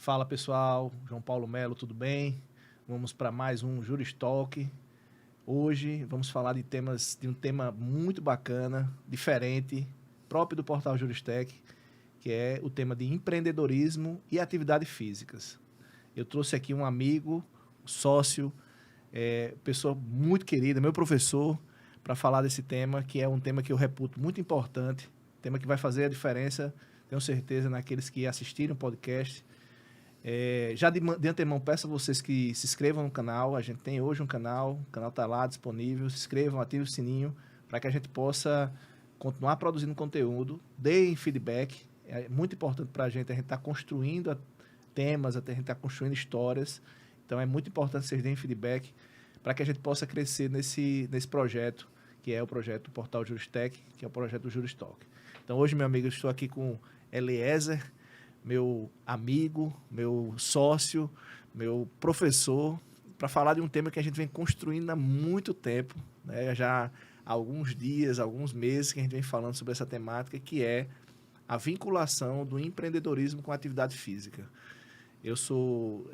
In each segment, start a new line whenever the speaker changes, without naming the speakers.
Fala pessoal, João Paulo Melo, tudo bem? Vamos para mais um Juris Talk. Hoje vamos falar de um tema muito bacana, diferente, próprio do portal Juristec, que é o tema de empreendedorismo e atividades físicas. Eu trouxe aqui um amigo, sócio, pessoa muito querida, meu professor, para falar desse tema, que é um tema que eu reputo muito importante, tema que vai fazer a diferença, tenho certeza, naqueles que assistiram o podcast. Já de antemão, peço a vocês que se inscrevam no canal. A gente tem hoje um canal, o canal está lá disponível. Se inscrevam, ativem o sininho para que a gente possa continuar produzindo conteúdo. Deem feedback, é muito importante para a gente estar construindo temas, a gente estar construindo histórias. Então é muito importante que vocês deem feedback para que a gente possa crescer nesse projeto, que é o projeto do Portal Juristec, que é o projeto do Juristalk. Então hoje, meu amigo, eu estou aqui com Eliezer, meu amigo, meu sócio, meu professor, para falar de um tema que a gente vem construindo há muito tempo, né? Já há alguns dias, alguns meses que a gente vem falando sobre essa temática, que é a vinculação do empreendedorismo com a atividade física. Eu sou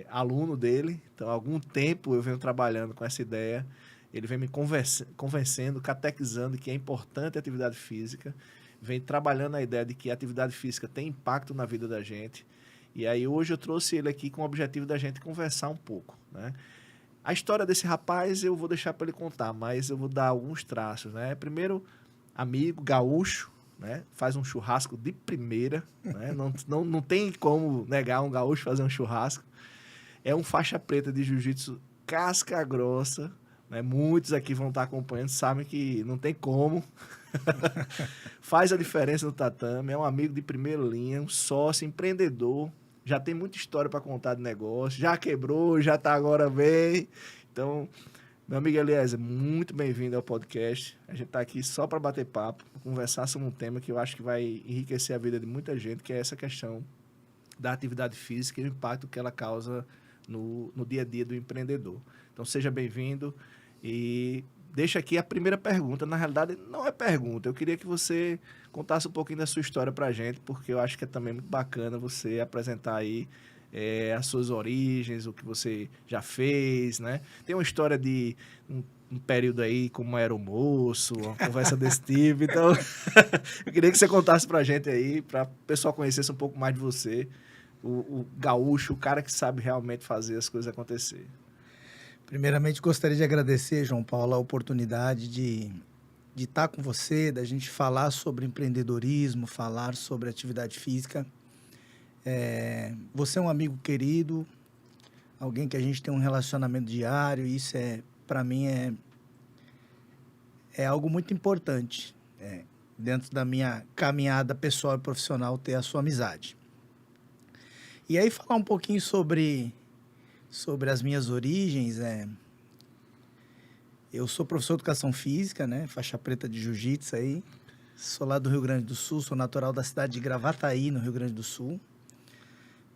aluno dele, então há algum tempo eu venho trabalhando com essa ideia, ele vem me convencendo, catequizando que é importante a atividade física, vem trabalhando a ideia de que a atividade física tem impacto na vida da gente. E aí hoje eu trouxe ele aqui com o objetivo da gente conversar um pouco, né? A história desse rapaz eu vou deixar para ele contar, mas eu vou dar alguns traços, né? Primeiro, amigo, gaúcho, né? Faz um churrasco de primeira, né? Não tem como negar um gaúcho fazer um churrasco. É um faixa preta de jiu-jitsu casca grossa, né? Muitos aqui vão estar acompanhando, sabem que não tem como. Faz a diferença no tatame, é um amigo de primeira linha, um sócio, empreendedor, já tem muita história para contar de negócio, já quebrou, já está agora bem. Então, meu amigo Eliezer, muito bem-vindo ao podcast. A gente está aqui só para bater papo, conversar sobre um tema que eu acho que vai enriquecer a vida de muita gente, que é essa questão da atividade física e o impacto que ela causa no dia a dia do empreendedor. Então, seja bem-vindo e deixa aqui a primeira pergunta. Na realidade, não é pergunta. Eu queria que você contasse um pouquinho da sua história para a gente, porque eu acho que é também muito bacana você apresentar aí as suas origens, o que você já fez, né? Tem uma história de um período aí como aeromoço, uma conversa desse tipo. Então, eu queria que você contasse para a gente aí, para o pessoal conhecesse um pouco mais de você, o gaúcho, o cara que sabe realmente fazer as coisas acontecer.
Primeiramente, gostaria de agradecer, João Paulo, a oportunidade de estar com você, da gente falar sobre empreendedorismo, falar sobre atividade física. Você é um amigo querido, alguém que a gente tem um relacionamento diário, e isso para mim, é algo muito importante, dentro da minha caminhada pessoal e profissional, ter a sua amizade. E aí, falar um pouquinho sobre as minhas origens. Eu sou professor de educação física, né? Faixa preta de jiu-jitsu aí. Sou lá do Rio Grande do Sul, sou natural da cidade de Gravataí, no Rio Grande do Sul.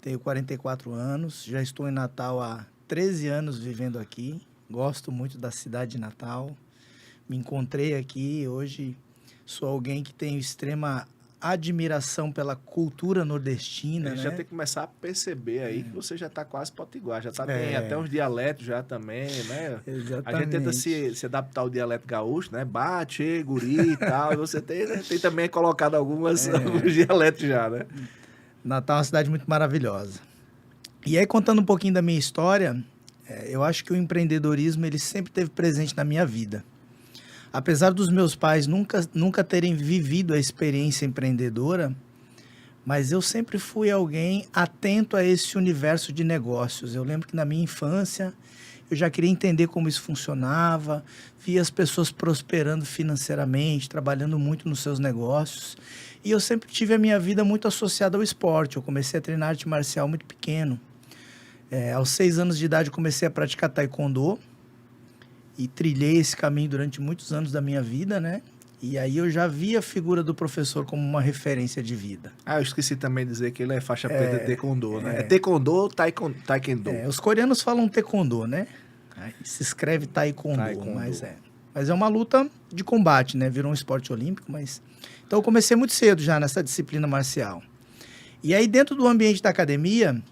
Tenho 44 anos, já estou em Natal há 13 anos vivendo aqui. Gosto muito da cidade de Natal. Me encontrei aqui, hoje sou alguém que tem extrema admiração pela cultura nordestina, né?
Já tem que começar a perceber aí que você já está quase potiguar, já tem até uns dialetos já também, né?
Exatamente.
A gente tenta se adaptar ao dialeto gaúcho, né? Bate, guri e tal, e você tem também colocado alguns dialetos já, né?
Natal é uma cidade muito maravilhosa. E aí, contando um pouquinho da minha história, eu acho que o empreendedorismo ele sempre esteve presente na minha vida. Apesar dos meus pais nunca terem vivido a experiência empreendedora, mas eu sempre fui alguém atento a esse universo de negócios. Eu lembro que na minha infância eu já queria entender como isso funcionava, via as pessoas prosperando financeiramente, trabalhando muito nos seus negócios. E eu sempre tive a minha vida muito associada ao esporte. Eu comecei a treinar arte marcial muito pequeno. Aos 6 anos de idade eu comecei a praticar taekwondo. E trilhei esse caminho durante muitos anos da minha vida, né? E aí eu já vi a figura do professor como uma referência de vida.
Eu esqueci também de dizer que ele é faixa preta de taekwondo, né? É taekwondo ou taekwondo?
Os coreanos falam taekwondo, né? Aí se escreve taekwondo. Mas é uma luta de combate, né? Virou um esporte olímpico, mas... Então eu comecei muito cedo já nessa disciplina marcial. E aí, dentro do ambiente da academia,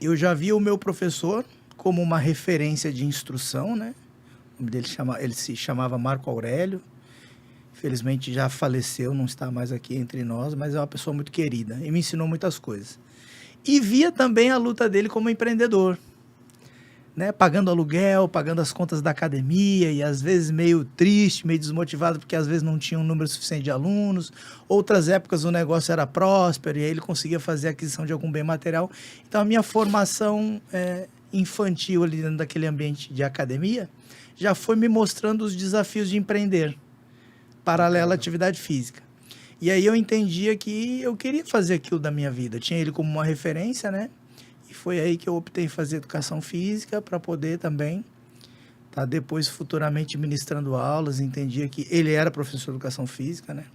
eu já via o meu professor como uma referência de instrução, né? O nome dele ele se chamava Marco Aurélio. Infelizmente já faleceu, não está mais aqui entre nós, mas é uma pessoa muito querida e me ensinou muitas coisas. E via também a luta dele como empreendedor, né? Pagando aluguel, pagando as contas da academia e às vezes meio triste, meio desmotivado porque às vezes não tinha um número suficiente de alunos. Outras épocas o negócio era próspero e aí ele conseguia fazer a aquisição de algum bem material. Então a minha formação infantil ali dentro daquele ambiente de academia já foi me mostrando os desafios de empreender paralelo à atividade física. E aí eu entendia que eu queria fazer aquilo da minha vida. Tinha ele como uma referência, né? E foi aí que eu optei em fazer educação física para poder também estar depois futuramente ministrando aulas. Entendia que ele era professor de educação física, né?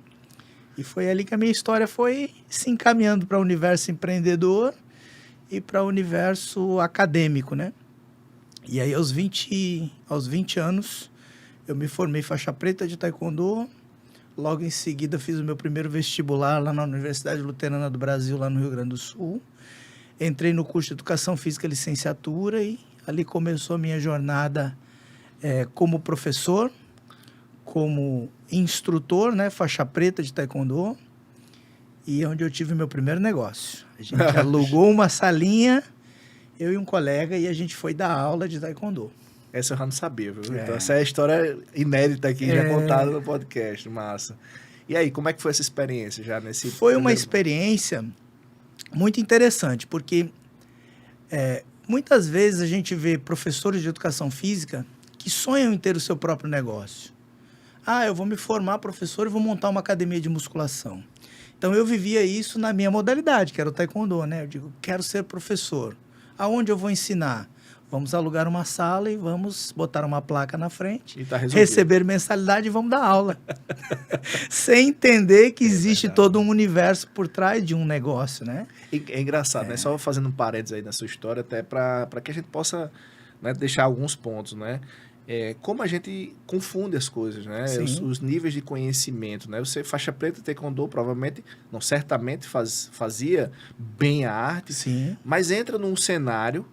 E foi ali que a minha história foi se encaminhando para o universo empreendedor e para o universo acadêmico, né? E aí aos 20 anos eu me formei faixa preta de taekwondo. Logo em seguida, fiz o meu primeiro vestibular lá na Universidade Luterana do Brasil, lá no Rio Grande do Sul. Entrei no curso de Educação Física Licenciatura e ali começou a minha jornada como professor, como instrutor, né, faixa preta de taekwondo, e onde eu tive meu primeiro negócio. A gente alugou uma salinha, eu e um colega, e a gente foi dar aula de taekwondo.
Essa eu já não sabia, viu? Então, essa é a história inédita aqui, já contada no podcast, massa. E aí, como é que foi essa experiência já nesse...
Foi uma experiência muito interessante, porque muitas vezes a gente vê professores de educação física que sonham em ter o seu próprio negócio. Ah, eu vou me formar professor e vou montar uma academia de musculação. Então, eu vivia isso na minha modalidade, que era o taekwondo, né? Eu digo, quero ser professor. Aonde eu vou ensinar? Vamos alugar uma sala e vamos botar uma placa na frente, receber mensalidade e vamos dar aula. Sem entender que existe todo um universo por trás de um negócio, né?
É engraçado, né? Só fazendo um parênteses aí na sua história, até para que a gente possa, né, deixar alguns pontos, né? Como a gente confunde as coisas, né? Os níveis de conhecimento, né? Você, faixa preta, taekwondo, provavelmente, não, certamente fazia bem a arte,
sim,
mas entra num cenário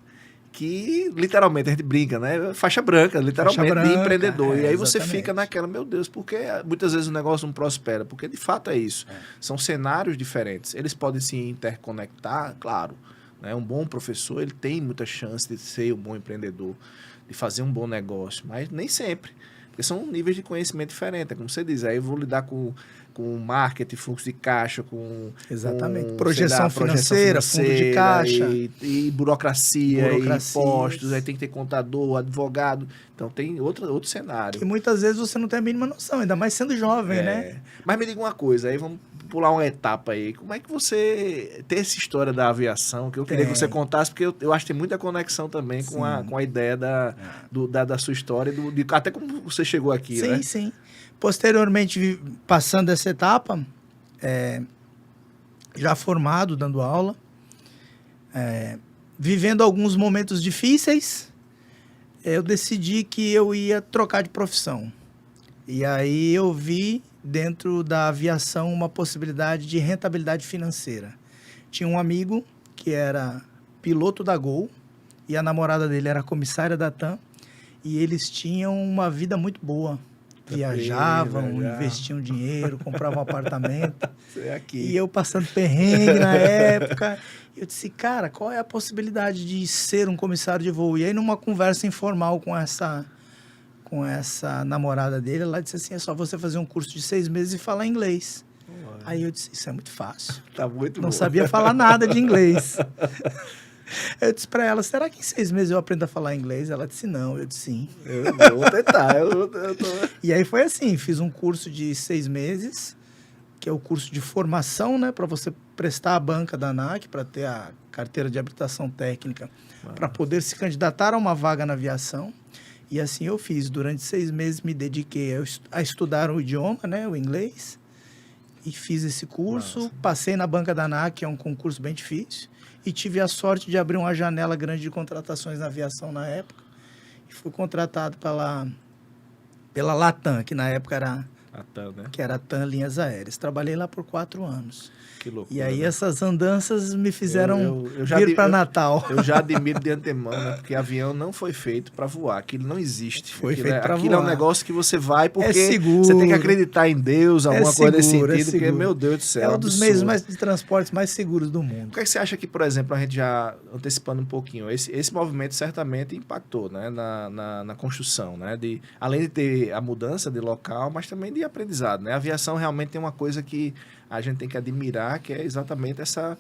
que literalmente a gente brinca, né? Faixa branca, literalmente, de empreendedor. E aí você fica naquela, meu Deus, porque muitas vezes o negócio não prospera? Porque de fato é isso. São cenários diferentes. Eles podem se interconectar, claro. Né? Um bom professor, ele tem muita chance de ser um bom empreendedor, de fazer um bom negócio, mas nem sempre. Porque são níveis de conhecimento diferentes. É como você diz, aí eu vou lidar com marketing, fluxo de caixa,
exatamente, projeção financeira, fundo de caixa.
E burocracia, e impostos, aí tem que ter contador, advogado. Então tem outro cenário.
Que muitas vezes você não tem a mínima noção, ainda mais sendo jovem, né?
Mas me diga uma coisa, aí vamos pular uma etapa aí. Como é que você tem essa história da aviação, que eu queria que você contasse, porque eu acho que tem muita conexão também com a ideia da sua história, até como você chegou aqui, né?
Sim. Posteriormente, passando essa etapa, já formado, dando aula, vivendo alguns momentos difíceis, eu decidi que eu ia trocar de profissão. E aí eu vi dentro da aviação uma possibilidade de rentabilidade financeira. Tinha um amigo que era piloto da Gol e a namorada dele era comissária da TAM e eles tinham uma vida muito boa. Viajavam, investiam dinheiro, compravam um apartamento. E eu passando perrengue na época. Eu disse, cara, qual é a possibilidade de ser um comissário de voo? E aí, numa conversa informal com essa namorada dele, ela disse assim, é só você fazer um curso de 6 meses e falar inglês. Aí eu disse, isso é muito fácil.
Tá muito
Não sabia falar nada de inglês. Eu disse pra ela, será que em 6 meses eu aprendo a falar inglês? Ela disse, não. Eu disse, sim.
Eu vou tentar.
E aí foi assim, fiz um curso de 6 meses, que é o curso de formação, né? Para você prestar a banca da ANAC, para ter a carteira de habilitação técnica, para poder se candidatar a uma vaga na aviação. E assim eu fiz. Durante 6 meses me dediquei a estudar o idioma, né? O inglês. E fiz esse curso. Nossa. Passei na banca da ANAC, que é um concurso bem difícil. E tive a sorte de abrir uma janela grande de contratações na aviação na época. E fui contratado pela Latam, que na época era
A TAM, né?
que era a TAM Linhas Aéreas. Trabalhei lá por 4 anos.
Que loucura.
E aí
né?
essas andanças me fizeram
Eu já
vir para Natal.
Eu já admiro de antemão, né? Porque avião não foi feito para voar. Aquilo não existe.
Foi feito para
aquilo é um
voar.
negócio que você vai porque
seguro.
você tem que acreditar em Deus, alguma coisa nesse
seguro,
sentido, porque, meu Deus do céu,
é um dos
absurdo.
meios de transportes mais seguros do
O
mundo.
que é que você acha que, por exemplo, a gente já antecipando um pouquinho, esse movimento certamente impactou, né, na construção, né, além de ter a mudança de local, mas também de aprendizado, né? A aviação realmente tem uma coisa que a gente tem que admirar, que é exatamente essa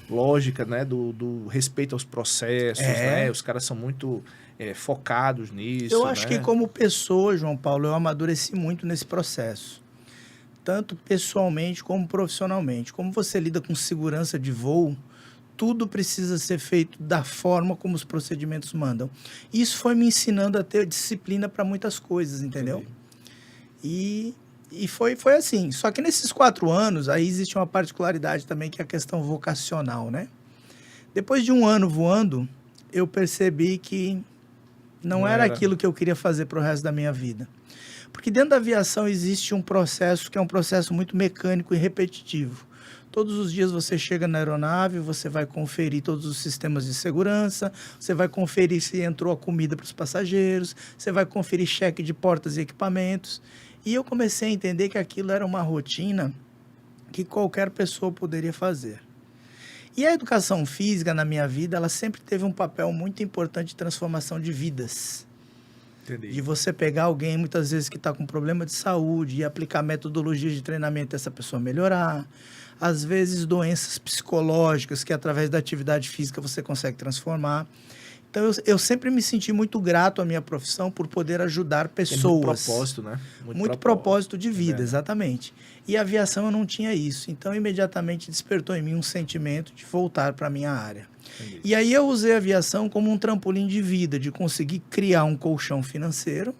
lógica, né, do respeito aos processos, né? Os caras são muito focados nisso.
Eu acho
né?
que como pessoa, João Paulo, eu amadureci muito nesse processo. Tanto pessoalmente como profissionalmente. Como você lida com segurança de voo, tudo precisa ser feito da forma como os procedimentos mandam. Isso foi me ensinando a ter disciplina para muitas coisas, entendeu?
Entendi.
E foi assim. Só que nesses 4 anos, aí existe uma particularidade também, que é a questão vocacional, né? Depois de 1 ano voando, eu percebi que não era aquilo que eu queria fazer para o resto da minha vida. Porque dentro da aviação existe um processo que é um processo muito mecânico e repetitivo. Todos os dias você chega na aeronave, você vai conferir todos os sistemas de segurança, você vai conferir se entrou a comida para os passageiros, você vai conferir cheque de portas e equipamentos. E eu comecei a entender que aquilo era uma rotina que qualquer pessoa poderia fazer. E a educação física na minha vida, ela sempre teve um papel muito importante de transformação de vidas.
Entendi.
De você pegar alguém, muitas vezes, que está com problema de saúde e aplicar metodologias de treinamento dessa pessoa melhorar. Às vezes, doenças psicológicas que, através da atividade física, você consegue transformar. Então, eu sempre me senti muito grato à minha profissão por poder ajudar pessoas.
Tem muito propósito, né?
Muito propósito de vida, exatamente. E a aviação eu não tinha isso. Então, imediatamente despertou em mim um sentimento de voltar para a minha área.
Entendi.
E aí eu usei a aviação como um trampolim de vida, de conseguir criar um colchão financeiro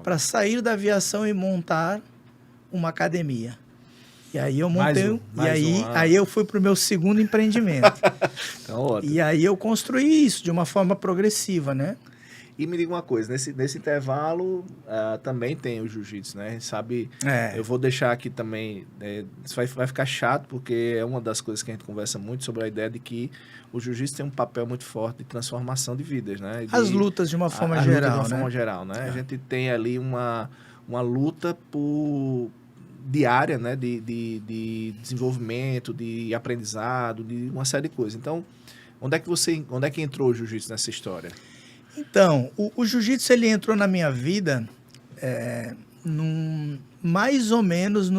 para sair da aviação e montar uma academia. E aí eu montei, aí eu fui para o meu segundo empreendimento.
Então, ótimo.
E aí eu construí isso de uma forma progressiva, né?
E me diga uma coisa, nesse intervalo também tem o jiu-jitsu, né? A gente sabe, eu vou deixar aqui também, isso vai ficar chato, porque é uma das coisas que a gente conversa muito sobre a ideia de que o jiu-jitsu tem um papel muito forte de transformação de vidas, né?
As lutas de uma forma geral,
de uma forma geral, né? A gente tem ali uma luta diária, né? De desenvolvimento, de aprendizado, de uma série de coisas. Então, onde é que entrou o jiu-jitsu nessa história?
Então, o jiu-jitsu ele entrou na minha vida mais ou menos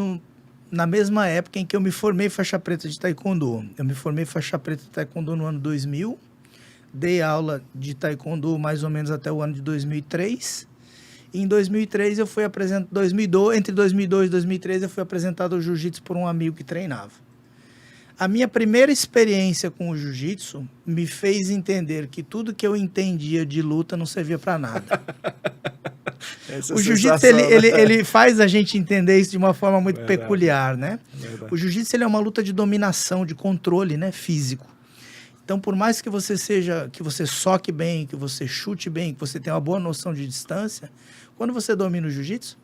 na mesma época em que eu me formei faixa preta de taekwondo. Eu me formei faixa preta de taekwondo no ano 2000, dei aula de taekwondo mais ou menos até o ano de 2003. E em 2003 eu fui apresentado, entre 2002 e 2003 eu fui apresentado ao jiu-jitsu por um amigo que treinava. A minha primeira experiência com o jiu-jitsu me fez entender que tudo que eu entendia de luta não servia para nada. O jiu-jitsu ele faz a gente entender isso de uma forma muito peculiar, né? O jiu-jitsu ele é uma luta de dominação, de controle, né, físico. Então, por mais que você soque bem, que você chute bem, que você tenha uma boa noção de distância, quando você domina o jiu-jitsu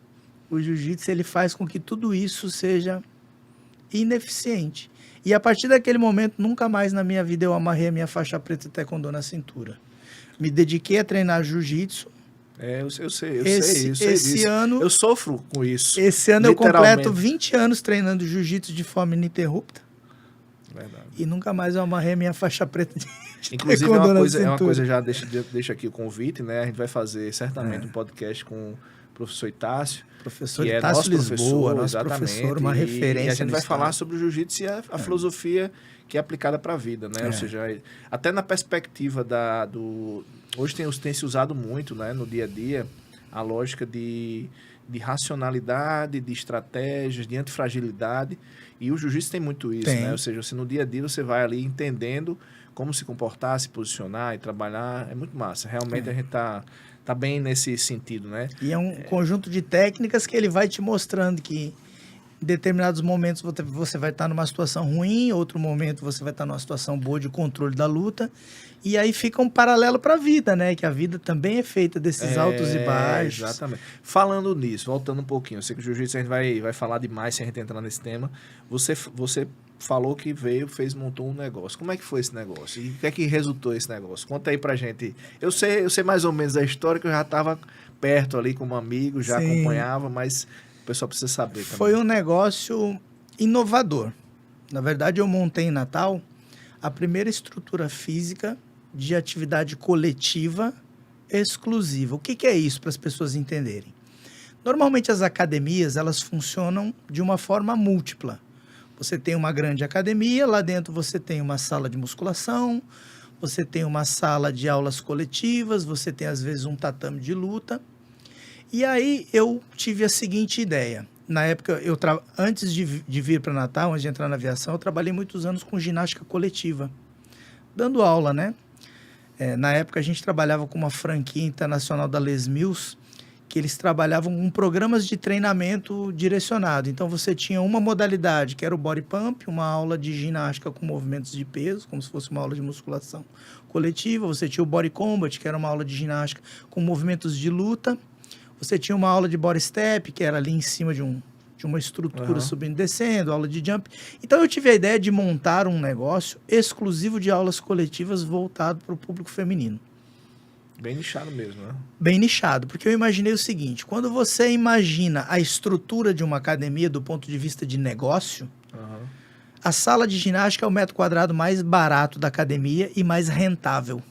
ele faz com que tudo isso seja ineficiente. E a partir daquele momento, nunca mais na minha vida eu amarrei a minha faixa preta de taekwondo na cintura. Me dediquei a treinar jiu-jitsu.
Eu sei disso.
Ano,
eu sofro com isso.
Esse ano eu completo 20 anos treinando jiu-jitsu de forma ininterrupta.
Verdade.
E nunca mais eu amarrei a minha faixa preta de
Inclusive,
taekwondo na cintura.
É uma coisa, já deixa aqui o convite, né? A gente vai fazer certamente um podcast com o professor Itácio.
Professor Itácio Lisboa, nosso professor, uma referência.
E a gente vai falar sobre o jiu-jitsu e a filosofia que é aplicada para a vida, né? Ou seja, até na perspectiva hoje tem se usado muito, né, no dia a dia, a lógica de racionalidade, de estratégias, de antifragilidade. E o jiu-jitsu tem muito isso, né? Ou seja, você, no dia a dia você vai ali entendendo como se comportar, se posicionar e trabalhar. É muito massa. Realmente a gente tá bem nesse sentido, né?
E é um conjunto de técnicas que ele vai te mostrando que Em determinados momentos você vai estar numa situação ruim, outro momento você vai estar numa situação boa de controle da luta. E aí fica um paralelo para a vida, né? Que a vida também é feita desses altos e baixos.
Exatamente. Falando nisso, voltando um pouquinho, eu sei que o jiu-jitsu a gente vai falar demais se a gente entrar nesse tema. Você falou que montou um negócio. Como é que foi esse negócio? E o que é que resultou esse negócio? Conta aí pra gente. Eu sei mais ou menos a história, que eu já estava perto ali como amigo, já
Sim.
acompanhava, mas o pessoal precisa saber também.
Foi um negócio inovador. Na verdade, eu montei em Natal a primeira estrutura física de atividade coletiva exclusiva. O que é isso, para as pessoas entenderem? Normalmente as academias, elas funcionam de uma forma múltipla. Você tem uma grande academia, lá dentro você tem uma sala de musculação, você tem uma sala de aulas coletivas, você tem às vezes um tatame de luta. E aí eu tive a seguinte ideia. Na época, antes de vir para Natal, antes de entrar na aviação, eu trabalhei muitos anos com ginástica coletiva, dando aula, né? Na época, a gente trabalhava com uma franquia internacional da Les Mills, que eles trabalhavam com programas de treinamento direcionado. Então, você tinha uma modalidade, que era o body pump, uma aula de ginástica com movimentos de peso, como se fosse uma aula de musculação coletiva. Você tinha o body combat, que era uma aula de ginástica com movimentos de luta. Você tinha uma aula de body step, que era ali em cima de uma estrutura subindo e descendo, aula de jump. Então, eu tive a ideia de montar um negócio exclusivo de aulas coletivas voltado para o público feminino.
Bem nichado mesmo, né?
Bem nichado, porque eu imaginei o seguinte, quando você imagina a estrutura de uma academia do ponto de vista de negócio, a sala de ginástica é o metro quadrado mais barato da academia e mais rentável.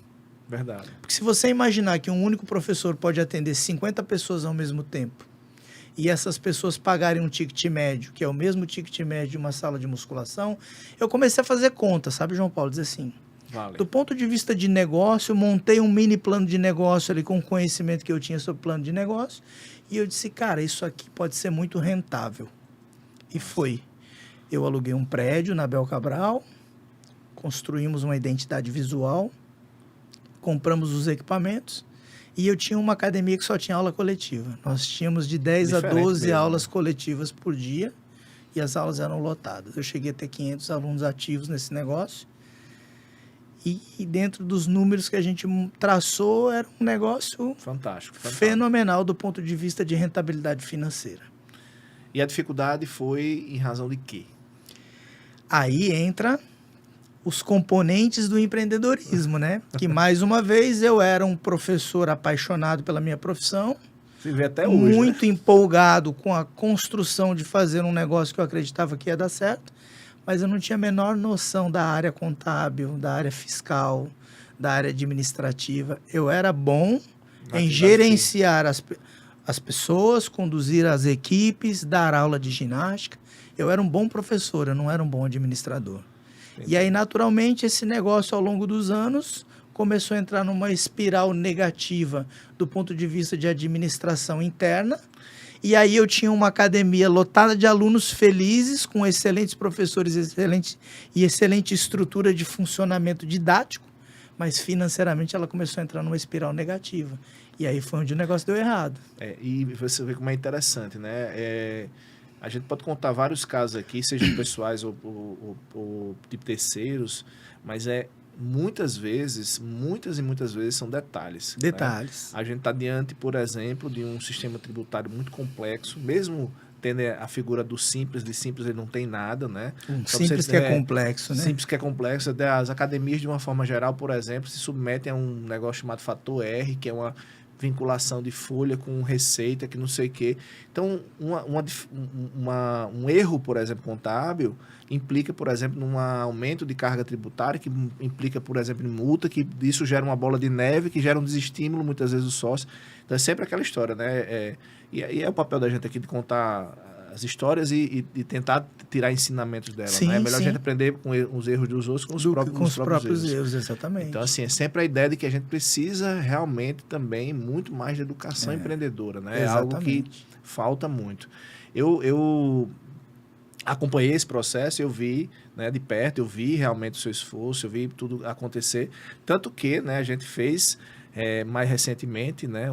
Verdade.
Porque se você imaginar que um único professor pode atender 50 pessoas ao mesmo tempo, e essas pessoas pagarem um ticket médio, que é o mesmo ticket médio de uma sala de musculação, eu comecei a fazer conta, sabe, João Paulo? Dizer assim,
vale.
Do ponto de vista de negócio, montei um mini plano de negócio ali com o conhecimento que eu tinha sobre plano de negócio, e eu disse, cara, isso aqui pode ser muito rentável. E foi. Eu aluguei um prédio na Bel Cabral, construímos uma identidade visual, compramos os equipamentos, e eu tinha uma academia que só tinha aula coletiva. Nós tínhamos de 10 a 12
mesmo,
aulas
né?
coletivas por dia, e as aulas eram lotadas. Eu cheguei a ter 500 alunos ativos nesse negócio, e dentro dos números que a gente traçou, era um negócio
fantástico.
Fenomenal do ponto de vista de rentabilidade financeira.
E a dificuldade foi em razão de quê?
Aí entra os componentes do empreendedorismo, né? Que, mais uma vez, eu era um professor apaixonado pela minha profissão.
Você vê até hoje,
muito
né?
empolgado com a construção de fazer um negócio que eu acreditava que ia dar certo, mas eu não tinha a menor noção da área contábil, da área fiscal, da área administrativa. Eu era bom em gerenciar as pessoas, conduzir as equipes, dar aula de ginástica. Eu era um bom professor, eu não era um bom administrador. Entendi. E aí, naturalmente, esse negócio, ao longo dos anos, começou a entrar numa espiral negativa do ponto de vista de administração interna. E aí eu tinha uma academia lotada de alunos felizes, com excelentes professores excelente estrutura de funcionamento didático, mas financeiramente ela começou a entrar numa espiral negativa. E aí foi onde o negócio deu errado.
E você vê como é interessante, né? A gente pode contar vários casos aqui, sejam pessoais ou de terceiros, mas muitas e muitas vezes são detalhes.
Detalhes.
Né? A gente está diante, por exemplo, de um sistema tributário muito complexo, mesmo tendo a figura do simples, de simples ele não tem nada, né?
Simples que é complexo, né?
Simples que é complexo. As academias, de uma forma geral, por exemplo, se submetem a um negócio chamado fator R, que é uma vinculação de folha com receita, que não sei o quê. Então, um erro, por exemplo, contábil, implica, por exemplo, num aumento de carga tributária, que implica, por exemplo, em multa, que isso gera uma bola de neve, que gera um desestímulo, muitas vezes, do sócio. Então, é sempre aquela história, né? E é o papel da gente aqui de contar as histórias e tentar tirar ensinamentos dela.
Sim,
né? É melhor
sim.
A gente aprender com os erros dos outros com os próprios erros.
Exatamente.
Então, assim, é sempre a ideia de que a gente precisa realmente também muito mais de educação empreendedora, né? É algo que falta muito. Eu acompanhei esse processo, eu vi, né, de perto, eu vi realmente o seu esforço, eu vi tudo acontecer, tanto que, né, a gente fez mais recentemente, né,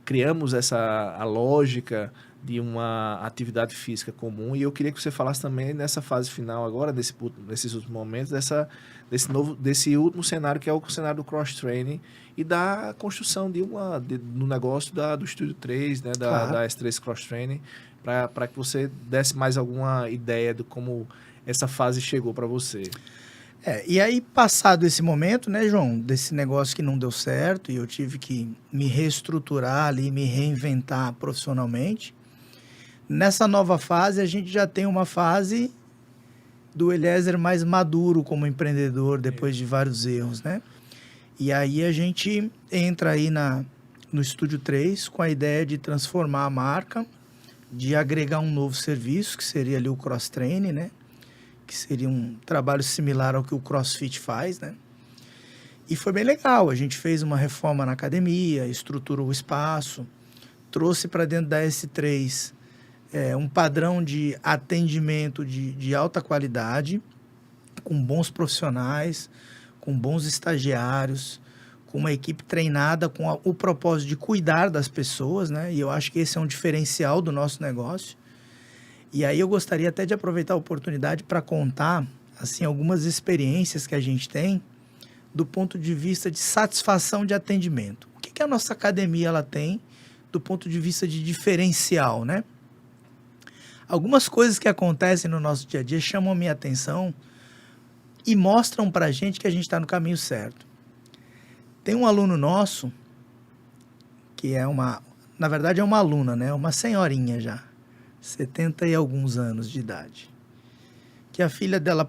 criamos a lógica de uma atividade física comum. E eu queria que você falasse também nessa fase final agora, nesses últimos momentos, desse último cenário, que é o cenário do cross-training e da construção no negócio do Estúdio 3, né,
Claro.
da S3 Cross-Training, para que você desse mais alguma ideia de como essa fase chegou para você.
E aí, passado esse momento, né, João, desse negócio que não deu certo e eu tive que me reestruturar ali, me reinventar profissionalmente, nessa nova fase a gente já tem uma fase do Eliezer mais maduro como empreendedor, depois de vários erros, né? E aí a gente entra aí no Estúdio 3 com a ideia de transformar a marca, de agregar um novo serviço, que seria ali o cross-training, né? Que seria um trabalho similar ao que o CrossFit faz, né? E foi bem legal, a gente fez uma reforma na academia, estruturou o espaço, trouxe para dentro da S3 um padrão de atendimento de alta qualidade, com bons profissionais, com bons estagiários, com uma equipe treinada com o propósito de cuidar das pessoas, né? E eu acho que esse é um diferencial do nosso negócio. E aí eu gostaria até de aproveitar a oportunidade para contar assim, algumas experiências que a gente tem do ponto de vista de satisfação de atendimento. O que a nossa academia ela tem do ponto de vista de diferencial, né? Algumas coisas que acontecem no nosso dia a dia chamam a minha atenção e mostram para a gente que a gente está no caminho certo. Tem um aluno nosso, que na verdade é uma aluna, né? Uma senhorinha já, 70 e alguns anos de idade, que a filha dela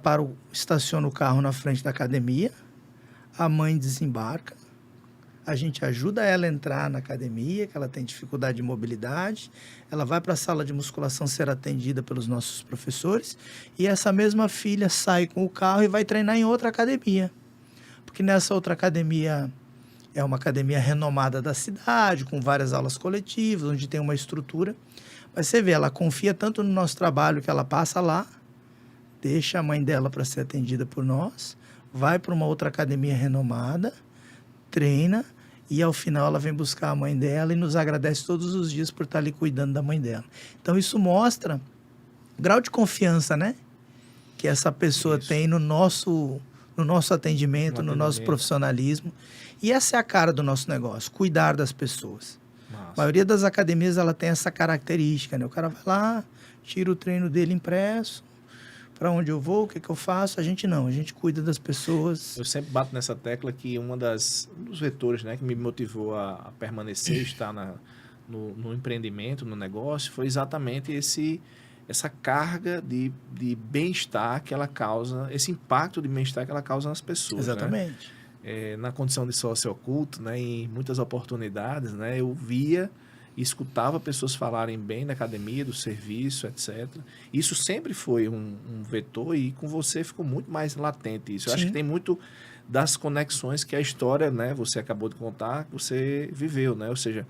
estaciona o carro na frente da academia, a mãe desembarca, a gente ajuda ela a entrar na academia, que ela tem dificuldade de mobilidade, ela vai para a sala de musculação ser atendida pelos nossos professores, e essa mesma filha sai com o carro e vai treinar em outra academia, porque nessa outra academia é uma academia renomada da cidade, com várias aulas coletivas, onde tem uma estrutura. Mas você vê, ela confia tanto no nosso trabalho que ela passa lá, deixa a mãe dela para ser atendida por nós, vai para uma outra academia renomada, treina e ao final ela vem buscar a mãe dela e nos agradece todos os dias por estar ali cuidando da mãe dela. Então isso mostra o grau de confiança, né? Que essa pessoa tem no nosso atendimento, no nosso profissionalismo. E essa é a cara do nosso negócio, cuidar das pessoas.
Massa.
A maioria das academias ela tem essa característica, né? O cara vai lá, tira o treino dele impresso, para onde eu vou, o que eu faço? A gente não, a gente cuida das pessoas.
Eu sempre bato nessa tecla que um dos vetores, né, que me motivou a permanecer, estar no empreendimento, no negócio, foi exatamente essa carga de bem-estar que ela causa, esse impacto de bem-estar que ela causa nas pessoas.
Exatamente.
Né? Na condição de sócio oculto, né, em muitas oportunidades, né, eu via e escutava pessoas falarem bem da academia, do serviço, etc. Isso sempre foi um vetor e com você ficou muito mais latente isso. Eu acho que tem muito das conexões que a história, né, você acabou de contar, que você viveu, né? Ou seja,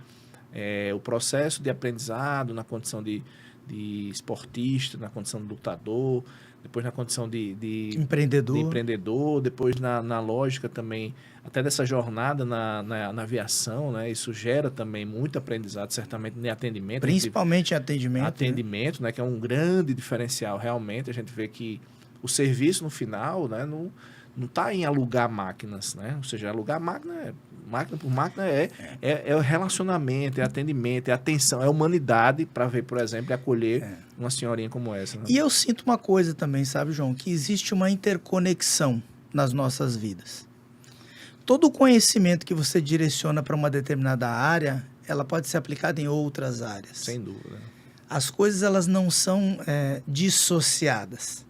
o processo de aprendizado na condição de esportista, na condição de lutador, depois na condição de empreendedor, depois na lógica também, até dessa jornada na aviação, né? Isso gera também muito aprendizado, certamente, em atendimento.
Principalmente em atendimento.
Atendimento, né? Que é um grande diferencial, realmente. A gente vê que o serviço, no final, né? Não está em alugar máquinas, né? Ou seja, alugar máquina por máquina é o relacionamento, é atendimento, é atenção, é humanidade para ver, por exemplo, e acolher uma senhorinha como essa. Né?
E eu sinto uma coisa também, sabe, João? Que existe uma interconexão nas nossas vidas. Todo o conhecimento que você direciona para uma determinada área, ela pode ser aplicada em outras áreas.
Sem dúvida.
As coisas, elas não são dissociadas.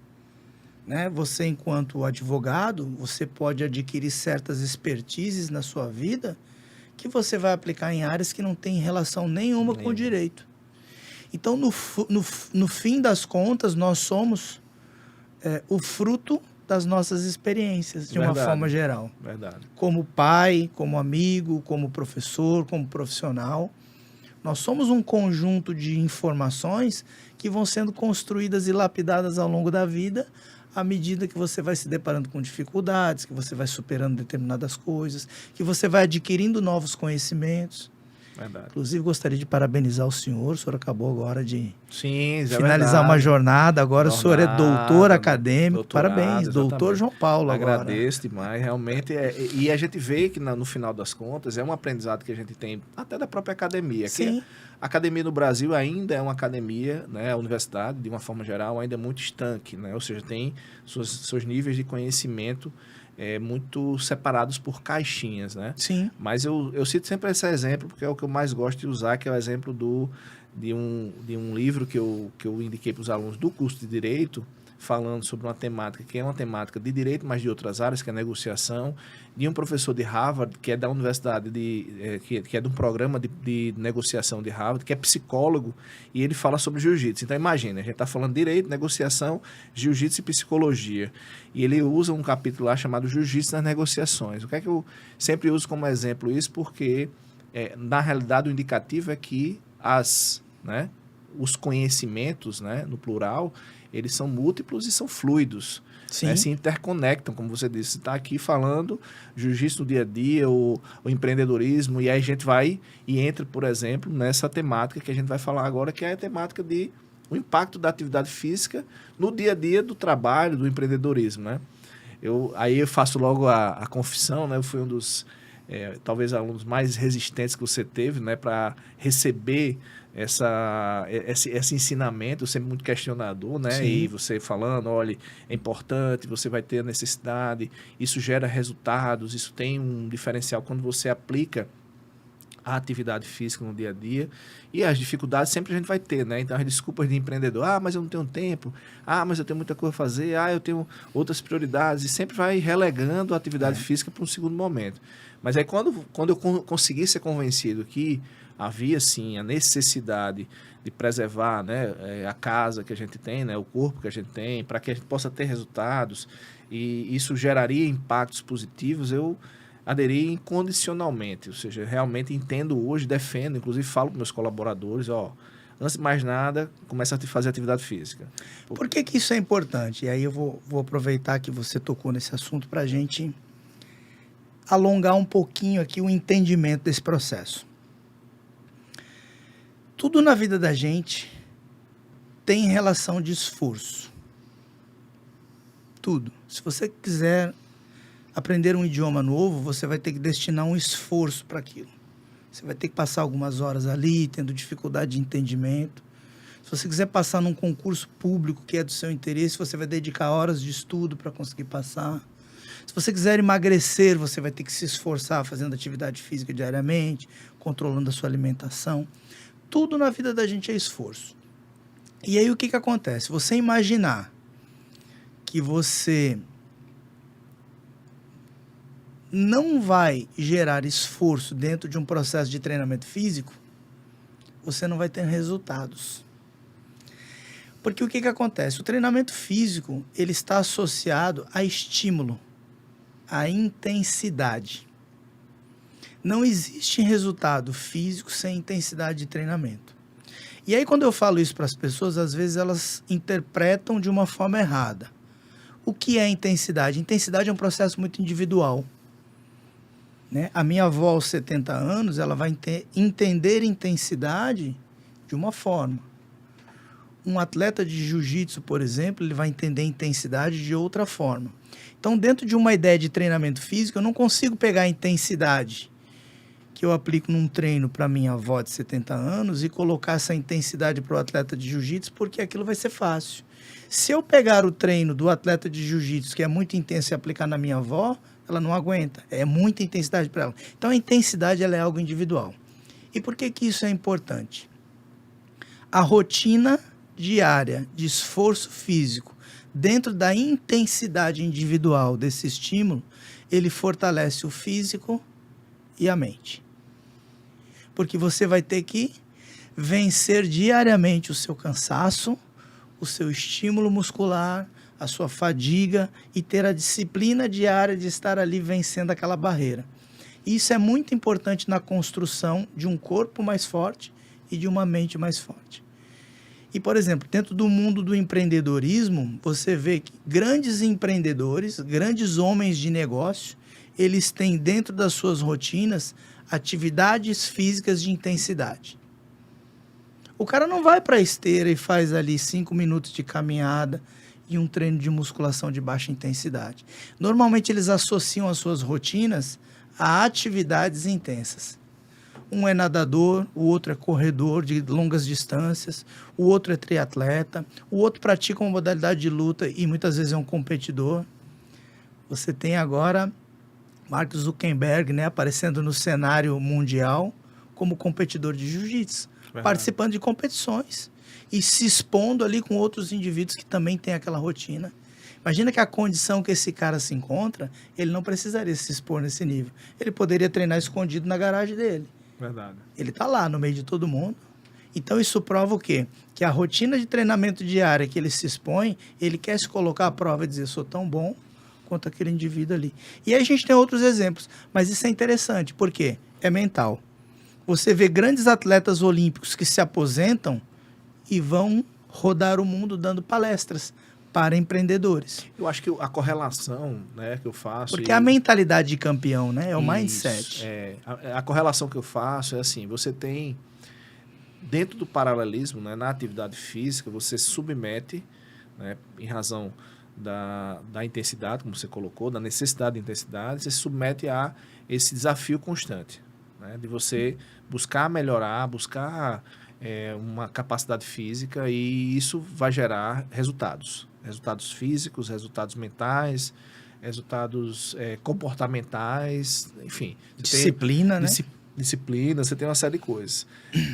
Né? Você, enquanto advogado, você pode adquirir certas expertises na sua vida que você vai aplicar em áreas que não têm relação nenhuma com o direito. Então, no fim das contas, nós somos o fruto das nossas experiências, de uma forma geral.
Verdade.
Como pai, como amigo, como professor, como profissional. Nós somos um conjunto de informações que vão sendo construídas e lapidadas ao longo da vida, à medida que você vai se deparando com dificuldades, que você vai superando determinadas coisas, que você vai adquirindo novos conhecimentos.
Verdade.
Inclusive, gostaria de parabenizar o senhor acabou agora de
Sim,
finalizar uma jornada, agora o senhor é doutor acadêmico,
doutorado,
parabéns, doutor
exatamente.
João Paulo agora.
Agradeço demais, realmente, e a gente vê que no final das contas é um aprendizado que a gente tem até da própria academia,
Sim.
que a academia no Brasil ainda é uma academia, né, a universidade, de uma forma geral, ainda é muito estanque, né, ou seja, tem seus níveis de conhecimento muito separados por caixinhas, né?
Sim.
Mas eu cito sempre esse exemplo, porque é o que eu mais gosto de usar, que é o exemplo de um livro que eu indiquei para os alunos do curso de Direito, falando sobre uma temática que é uma temática de direito, mas de outras áreas, que é a negociação, de um professor de Harvard, que é da universidade, que é de um programa de negociação de Harvard, que é psicólogo, e ele fala sobre jiu-jitsu. Então, imagina, a gente está falando de direito, negociação, jiu-jitsu e psicologia. E ele usa um capítulo lá chamado Jiu-Jitsu nas negociações. O que é que eu sempre uso como exemplo isso? Porque, na realidade, o indicativo é que os conhecimentos, né, no plural, eles são múltiplos e são fluidos.
Sim.
Né, se interconectam, como você disse. Você está aqui falando jiu-jitsu no dia a dia, o empreendedorismo, e aí a gente vai e entra, por exemplo, nessa temática que a gente vai falar agora, que é a temática o impacto da atividade física no dia a dia do trabalho, do empreendedorismo. Né? Aí eu faço logo a confissão, né? Eu fui um dos, talvez, alunos mais resistentes que você teve, né, para receber esse ensinamento, sempre muito questionador, né?
Sim.
E você falando, olha, é importante, você vai ter a necessidade, isso gera resultados, isso tem um diferencial quando você aplica a atividade física no dia a dia. E as dificuldades sempre a gente vai ter, né? Então, as desculpas de empreendedor, mas eu não tenho tempo, mas eu tenho muita coisa a fazer, eu tenho outras prioridades, e sempre vai relegando a atividade física para um segundo momento. Mas aí, quando eu consegui ser convencido que havia, sim, a necessidade de preservar, né, a casa que a gente tem, né, o corpo que a gente tem, para que a gente possa ter resultados, e isso geraria impactos positivos, eu aderi incondicionalmente, ou seja, realmente entendo hoje, defendo, inclusive falo para meus colaboradores, antes de mais nada, começa a fazer atividade física.
Por que isso é importante? E aí eu vou aproveitar que você tocou nesse assunto para a gente alongar um pouquinho aqui o entendimento desse processo. Tudo na vida da gente tem relação de esforço. Tudo. Se você quiser aprender um idioma novo, você vai ter que destinar um esforço para aquilo. Você vai ter que passar algumas horas ali, tendo dificuldade de entendimento. Se você quiser passar num concurso público que é do seu interesse, você vai dedicar horas de estudo para conseguir passar. Se você quiser emagrecer, você vai ter que se esforçar fazendo atividade física diariamente, controlando a sua alimentação. Tudo na vida da gente é esforço. E aí o que acontece? Você imaginar que você não vai gerar esforço dentro de um processo de treinamento físico, você não vai ter resultados. Porque o que acontece? O treinamento físico, ele está associado a estímulo, a intensidade. Não existe resultado físico sem intensidade de treinamento. E aí, quando eu falo isso para as pessoas, às vezes elas interpretam de uma forma errada. O que é intensidade? Intensidade é um processo muito individual. Né? A minha avó, aos 70 anos, ela vai entender intensidade de uma forma. Um atleta de jiu-jitsu, por exemplo, ele vai entender intensidade de outra forma. Então, dentro de uma ideia de treinamento físico, eu não consigo pegar a intensidade que eu aplico num treino para minha avó de 70 anos e colocar essa intensidade para o atleta de jiu-jitsu, porque aquilo vai ser fácil. Se eu pegar o treino do atleta de jiu-jitsu, que é muito intenso, e aplicar na minha avó, ela não aguenta. É muita intensidade para ela. Então, a intensidade ela é algo individual. E por que isso é importante? A rotina diária de esforço físico, dentro da intensidade individual desse estímulo, ele fortalece o físico e a mente. Porque você vai ter que vencer diariamente o seu cansaço, o seu estímulo muscular, a sua fadiga e ter a disciplina diária de estar ali vencendo aquela barreira. Isso é muito importante na construção de um corpo mais forte e de uma mente mais forte. E, por exemplo, dentro do mundo do empreendedorismo, você vê que grandes empreendedores, grandes homens de negócio, eles têm dentro das suas rotinas atividades físicas de intensidade. O cara não vai para a esteira e faz ali 5 minutos de caminhada e um treino de musculação de baixa intensidade. Normalmente eles associam as suas rotinas a atividades intensas. Um é nadador, o outro é corredor de longas distâncias, o outro é triatleta, o outro pratica uma modalidade de luta e muitas vezes é um competidor. Você tem agora Mark Zuckerberg, né, aparecendo no cenário mundial como competidor de jiu-jitsu, participando de competições e se expondo ali com outros indivíduos que também têm aquela rotina. Imagina que a condição que esse cara se encontra, ele não precisaria se expor nesse nível. Ele poderia treinar escondido na garagem dele.
Verdade.
Ele está lá no meio de todo mundo. Então isso prova o quê? Que a rotina de treinamento diária que ele se expõe, ele quer se colocar à prova e dizer, sou tão bom quanto aquele indivíduo ali. E aí a gente tem outros exemplos, mas isso é interessante, porque é mental. Você vê grandes atletas olímpicos que se aposentam e vão rodar o mundo dando palestras para empreendedores.
Eu acho que a correlação, né, que eu faço...
Porque a mentalidade de campeão, né, é o mindset.
A correlação que eu faço é assim, você tem, dentro do paralelismo, né, na atividade física, você submete, né, em razão da intensidade, como você colocou, da necessidade de intensidade, você se submete a esse desafio constante, né, de você buscar melhorar, buscar uma capacidade física, e isso vai gerar resultados físicos, resultados mentais, resultados comportamentais, enfim.
Disciplina, né?
Disciplina, você tem uma série de coisas.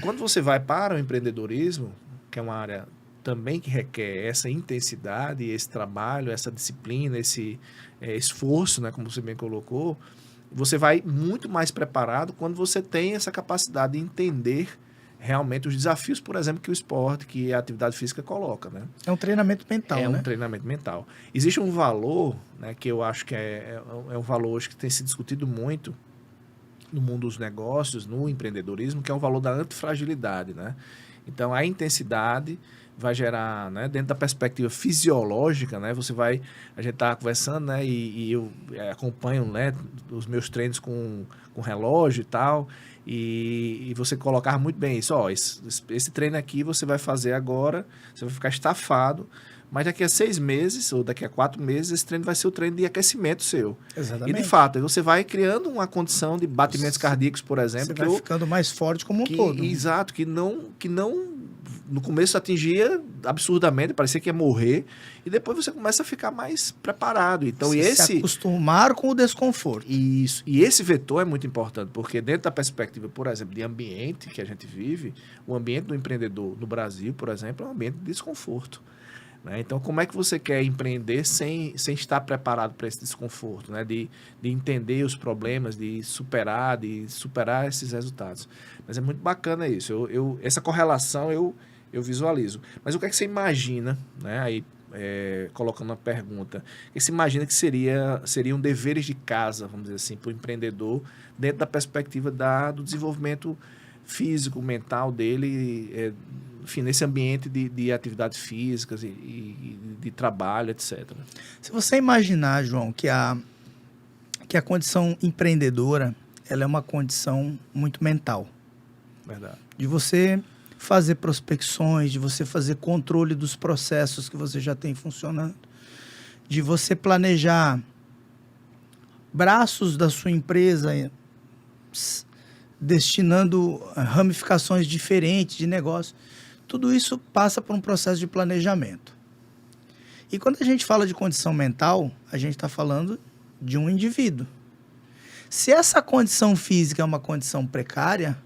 Quando você vai para o empreendedorismo, que é uma área também que requer essa intensidade, esse trabalho, essa disciplina, esse esforço, né, como você bem colocou, você vai muito mais preparado quando você tem essa capacidade de entender realmente os desafios, por exemplo, que o esporte, que a atividade física coloca, né?
É um treinamento mental,
né?
É
um treinamento mental. Existe um valor, né, que eu acho que é um valor hoje que tem sido discutido muito no mundo dos negócios, no empreendedorismo, que é o valor da antifragilidade, né? Então, a intensidade vai gerar, né, dentro da perspectiva fisiológica, né, a gente está conversando, né, e eu acompanho, né, os meus treinos com relógio e tal, e você colocar muito bem isso, esse treino aqui você vai fazer agora, você vai ficar estafado, mas daqui a 6 meses ou daqui a 4 meses, esse treino vai ser o treino de aquecimento seu.
Exatamente.
E de fato, você vai criando uma condição de batimentos cardíacos, por exemplo.
Você vai ficando mais forte como um todo.
Exato, que não no começo atingia absurdamente, parecia que ia morrer, e depois você começa a ficar mais preparado. Então,
se acostumar com o desconforto.
Isso. E esse vetor é muito importante, porque dentro da perspectiva, por exemplo, de ambiente que a gente vive, o ambiente do empreendedor no Brasil, por exemplo, é um ambiente de desconforto. Né? Então, como é que você quer empreender sem estar preparado para esse desconforto, né? De entender os problemas, de superar esses resultados. Mas é muito bacana isso. Essa correlação eu visualizo. Mas o que é que você imagina, né? Aí, colocando uma pergunta, o que você imagina que seriam deveres de casa, vamos dizer assim, para o empreendedor, dentro da perspectiva do desenvolvimento físico, mental dele, enfim, nesse ambiente de atividades físicas e de trabalho, etc.
Se você imaginar, João, que a condição empreendedora, ela é uma condição muito mental.
Verdade.
De você fazer prospecções, de você fazer controle dos processos que você já tem funcionando, de você planejar braços da sua empresa destinando ramificações diferentes de negócio. Tudo isso passa por um processo de planejamento. E quando a gente fala de condição mental, a gente está falando de um indivíduo. Se essa condição física é uma condição precária,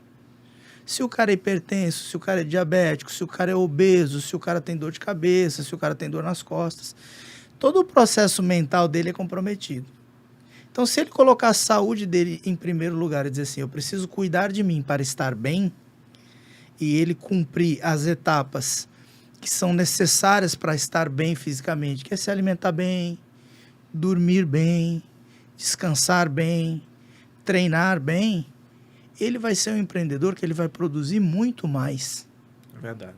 se o cara é hipertenso, se o cara é diabético, se o cara é obeso, se o cara tem dor de cabeça, se o cara tem dor nas costas, todo o processo mental dele é comprometido. Então, se ele colocar a saúde dele em primeiro lugar e dizer assim, eu preciso cuidar de mim para estar bem, e ele cumprir as etapas que são necessárias para estar bem fisicamente, que é se alimentar bem, dormir bem, descansar bem, treinar bem, ele vai ser um empreendedor que ele vai produzir muito mais.
É verdade.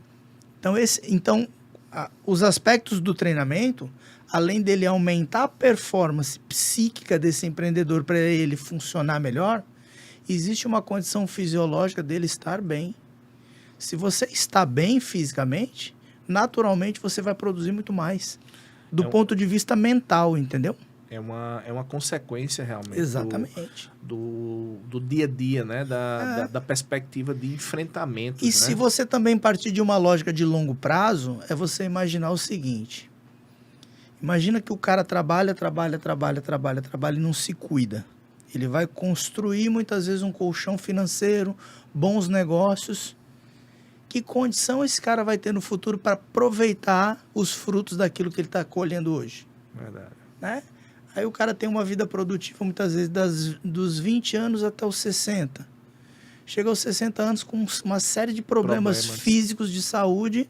Então, os aspectos do treinamento além dele aumentar a performance psíquica desse empreendedor para ele funcionar melhor, existe uma condição fisiológica dele estar bem. Se você está bem fisicamente, naturalmente você vai produzir muito mais. Do ponto de vista mental, entendeu?
É uma consequência realmente.
Exatamente.
Do dia a dia, né? Da perspectiva de enfrentamento.
E se você também partir de uma lógica de longo prazo, é você imaginar o seguinte. Imagina que o cara trabalha e não se cuida. Ele vai construir muitas vezes um colchão financeiro, bons negócios. Que condição esse cara vai ter no futuro para aproveitar os frutos daquilo que ele está colhendo hoje?
Verdade.
Né? Aí o cara tem uma vida produtiva muitas vezes dos 20 anos até os 60. Chega aos 60 anos com uma série de problemas físicos de saúde,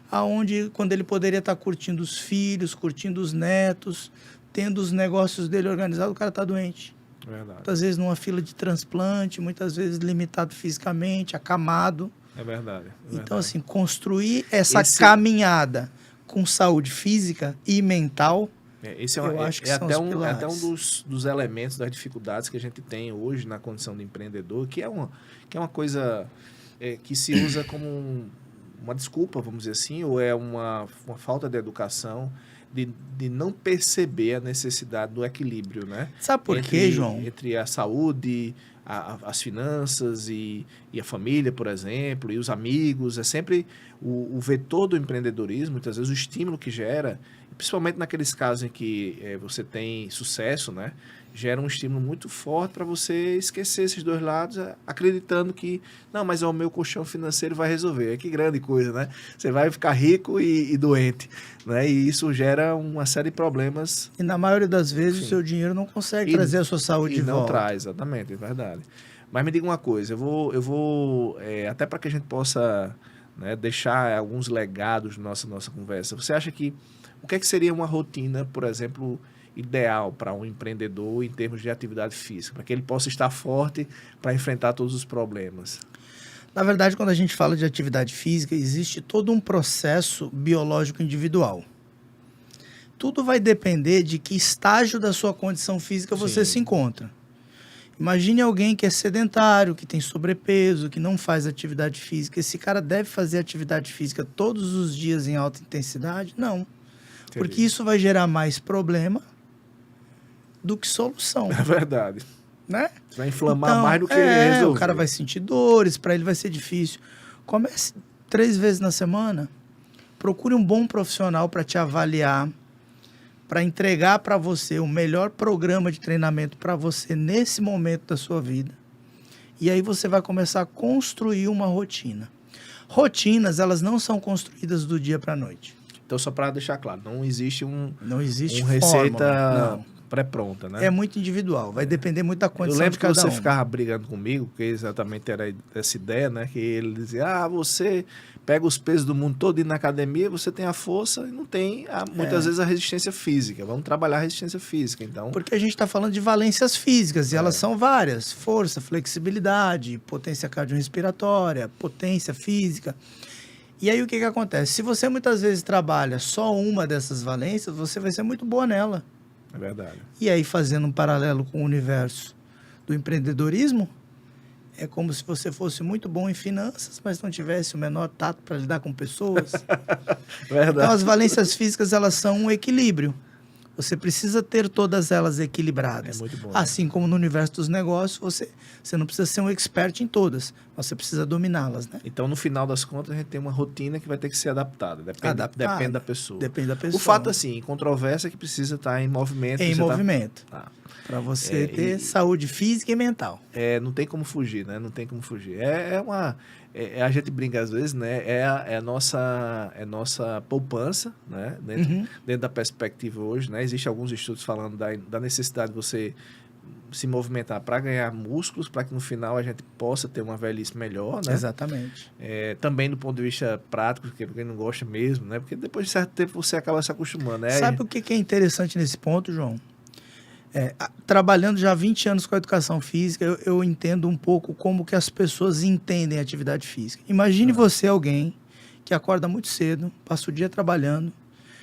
aonde quando ele poderia estar curtindo os filhos, curtindo os netos, tendo os negócios dele organizados, o cara está doente.
Verdade.
Muitas vezes numa fila de transplante, muitas vezes limitado fisicamente, acamado.
É verdade.
Então, assim, construir essa caminhada com saúde física e mental, eu acho que são os pilares.
É até um dos elementos, das dificuldades que a gente tem hoje na condição de empreendedor, que é uma coisa que se usa como uma desculpa, vamos dizer assim, ou é uma falta de educação, de não perceber a necessidade do equilíbrio, né?
Sabe por quê, João?
Entre a saúde, as finanças e a família, por exemplo, e os amigos. É sempre o vetor do empreendedorismo, muitas vezes o estímulo que gera, principalmente naqueles casos em que você tem sucesso, né? Gera um estímulo muito forte para você esquecer esses dois lados, acreditando que, não, mas o meu colchão financeiro vai resolver. Que grande coisa, né? Você vai ficar rico e doente, né? E isso gera uma série de problemas.
E na maioria das vezes o seu dinheiro não consegue trazer a sua saúde de volta.
Não traz, exatamente, é verdade. Mas me diga uma coisa, eu vou até para que a gente possa, né, deixar alguns legados na nossa conversa. Você acha que, o que é que seria uma rotina, por exemplo, ideal para um empreendedor em termos de atividade física, para que ele possa estar forte para enfrentar todos os problemas?
Na verdade, quando a gente fala de atividade física, existe todo um processo biológico individual. Tudo vai depender de que estágio da sua condição física você se encontra. Imagine alguém que é sedentário, que tem sobrepeso, que não faz atividade física. Esse cara deve fazer atividade física todos os dias em alta intensidade? Não. Entendi. Porque isso vai gerar mais problema do que solução.
É verdade.
Né?
Você vai inflamar mais do que resolver.
O cara vai sentir dores, para ele vai ser difícil. Comece 3 vezes na semana. Procure um bom profissional para te avaliar, para entregar para você o melhor programa de treinamento para você nesse momento da sua vida. E aí você vai começar a construir uma rotina. Rotinas, elas não são construídas do dia para a noite.
Então, só para deixar claro, não existe uma
fórmula,
receita pré-pronta, né?
É muito individual, vai depender muito da condição de cada um.
Eu lembro que você ficava brigando comigo, porque exatamente era essa ideia, né? Que ele dizia, você pega os pesos do mundo todo e na academia você tem a força e não tem, muitas vezes, a resistência física. Vamos trabalhar a resistência física, então.
Porque a gente está falando de valências físicas, e elas são várias. Força, flexibilidade, potência cardiorrespiratória, potência física. E aí o que acontece? Se você muitas vezes trabalha só uma dessas valências, você vai ser muito boa nela.
É verdade.
E aí, fazendo um paralelo com o universo do empreendedorismo, é como se você fosse muito bom em finanças, mas não tivesse o menor tato para lidar com pessoas.
Verdade.
Então, as valências físicas, elas são um equilíbrio. Você precisa ter todas elas equilibradas.
É muito bom.
Assim como no universo dos negócios, você não precisa ser um expert em todas, mas você precisa dominá-las, né?
Então, no final das contas, a gente tem uma rotina que vai ter que ser adaptada. Depende da pessoa.
Depende da pessoa.
O fato, assim, controvérsia é que precisa estar em movimento.
Em movimento. Para você ter saúde física e mental.
Não tem como fugir, né? Não tem como fugir. A gente brinca às vezes, né? É a nossa poupança, né? Dentro da perspectiva hoje, né? Existem alguns estudos falando da necessidade de você se movimentar para ganhar músculos, para que no final a gente possa ter uma velhice melhor, né?
Exatamente.
Também do ponto de vista prático, porque quem não gosta mesmo, né? Porque depois de certo tempo você acaba se acostumando, né?
Sabe o que é interessante nesse ponto, João? Trabalhando já há 20 anos com a educação física, eu entendo um pouco como que as pessoas entendem a atividade física. Imagine você alguém que acorda muito cedo, passa o dia trabalhando,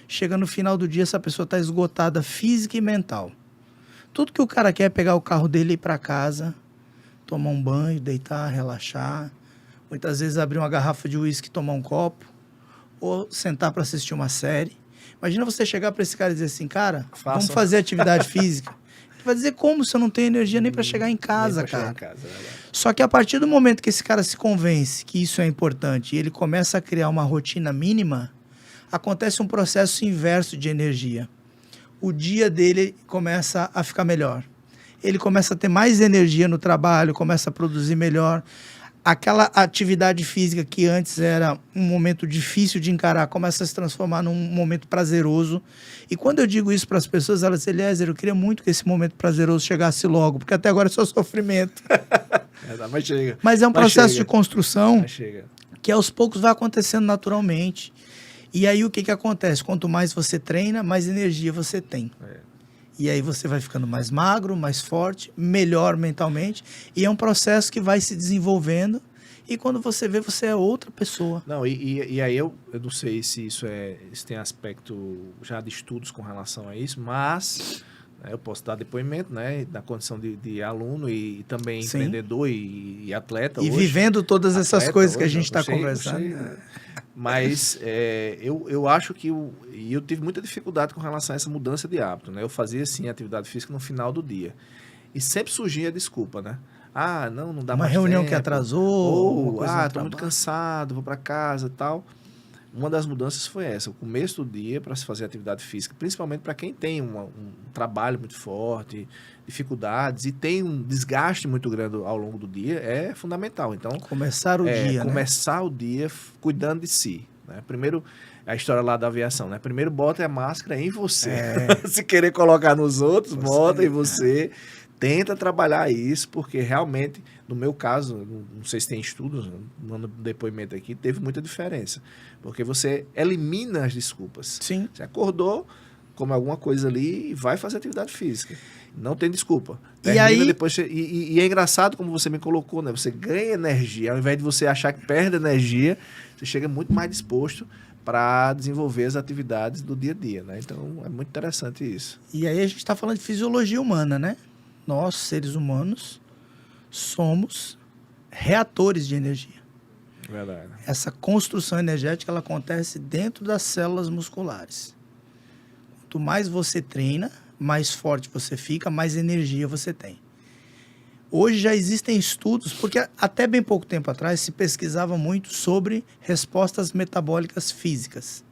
chega no final do dia, essa pessoa está esgotada física e mental. Tudo que o cara quer é pegar o carro dele e ir para casa, tomar um banho, deitar, relaxar. Muitas vezes abrir uma garrafa de uísque e tomar um copo. Ou sentar para assistir uma série. Imagina você chegar para esse cara e dizer assim, cara, vamos fazer atividade física. Ele vai dizer, como se eu não tenho energia nem para chegar em casa, cara? Só que a partir do momento que esse cara se convence que isso é importante e ele começa a criar uma rotina mínima, acontece um processo inverso de energia. O dia dele começa a ficar melhor. Ele começa a ter mais energia no trabalho, começa a produzir melhor. Aquela atividade física que antes era um momento difícil de encarar, começa a se transformar num momento prazeroso. E quando eu digo isso para as pessoas, elas dizem, Eliezer, eu queria muito que esse momento prazeroso chegasse logo, porque até agora é só sofrimento.
Mas chega.
Mas é um processo de construção
chega.
Que aos poucos vai acontecendo naturalmente. E aí o que acontece? Quanto mais você treina, mais energia você tem. E aí você vai ficando mais magro, mais forte, melhor mentalmente. E é um processo que vai se desenvolvendo. E quando você vê, você é outra pessoa.
Não, e aí eu não sei se isso tem aspecto já de estudos com relação a isso, mas eu posso dar depoimento, né, na condição de aluno e também
Sim.
Empreendedor e atleta.
E
hoje,
vivendo todas essas coisas que a
hoje,
gente está conversando.
Mas eu acho que eu tive muita dificuldade com relação a essa mudança de hábito, né? Eu fazia, sim, atividade física no final do dia. E sempre surgia a desculpa, né? Ah, não dá mais tempo.
Uma reunião que atrasou.
Ou, estou muito cansado, vou para casa e tal. Uma das mudanças foi essa, o começo do dia para se fazer atividade física, principalmente para quem tem um trabalho muito forte, dificuldades e tem um desgaste muito grande ao longo do dia, é fundamental. Então,
começar o dia,
começar o dia cuidando de si, né? Primeiro, a história lá da aviação, né? Primeiro bota a máscara em você. Se querer colocar nos outros, bota em você. Tenta trabalhar isso, porque realmente, no meu caso, não sei se tem estudos, no depoimento aqui, teve muita diferença. Porque você elimina as desculpas.
Sim.
Você acordou, come alguma coisa ali e vai fazer atividade física. Não tem desculpa. Termina, e aí... depois e é engraçado como você me colocou, né? Você ganha energia, ao invés de você achar que perde energia, você chega muito mais disposto para desenvolver as atividades do dia a dia, né? Então, é muito interessante isso.
E aí a gente está falando de fisiologia humana, né? Nós, seres humanos, somos reatores de energia.
Verdade.
Essa construção energética ela acontece dentro das células musculares. Quanto mais você treina, mais forte você fica, mais energia você tem. Hoje já existem estudos, porque até bem pouco tempo atrás se pesquisava muito sobre respostas metabólicas físicas.